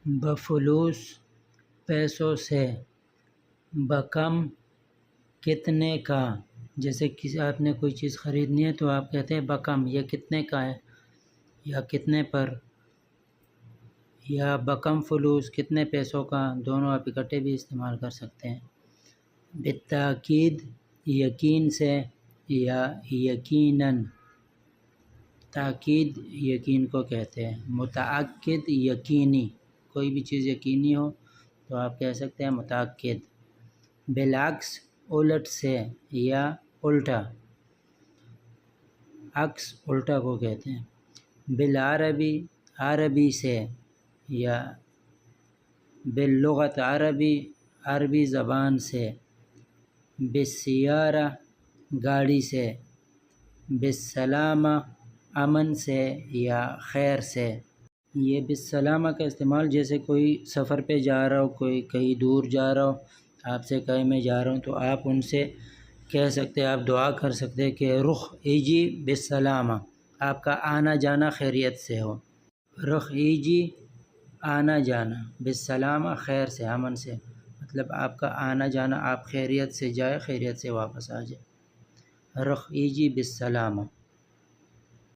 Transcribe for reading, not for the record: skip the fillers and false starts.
بفلوس پیسوں سے، بکم کتنے کا، جیسے کسی آپ نے کوئی چیز خریدنی ہے تو آپ کہتے ہیں بکم، یہ کتنے کا ہے یا کتنے پر، یا بکم فلوس کتنے پیسوں کا، دونوں آپ اکٹھے بھی استعمال کر سکتے ہیں۔ بالتاکید یقین سے یا یقیناً، تاکید یقین کو کہتے ہیں۔ متأکد یقینی، کوئی بھی چیز یقینی ہو تو آپ کہہ سکتے ہیں متأکد۔ بالعکس الٹ سے یا الٹا، عکس الٹا کو کہتے ہیں۔ بالعربی عربی سے یا باللغت عربی عربی زبان سے۔ بالسیارہ گاڑی سے۔ بالسلامہ امن سے یا خیر سے۔ یہ بالسلامہ کا استعمال جیسے کوئی سفر پہ جا رہا ہو، کوئی کہیں دور جا رہا ہو، آپ سے کہے میں جا رہا ہوں تو آپ ان سے کہہ سکتے ہیں، آپ دعا کر سکتے ہیں کہ رخ ایجی بالسلامہ، آپ کا آنا جانا خیریت سے ہو۔ رخ ایجی آنا جانا، بالسلامہ خیر سے، امن سے، مطلب آپ کا آنا جانا، آپ خیریت سے جائے، خیریت سے واپس آ جائے۔ رخ ایجی بالسلامہ۔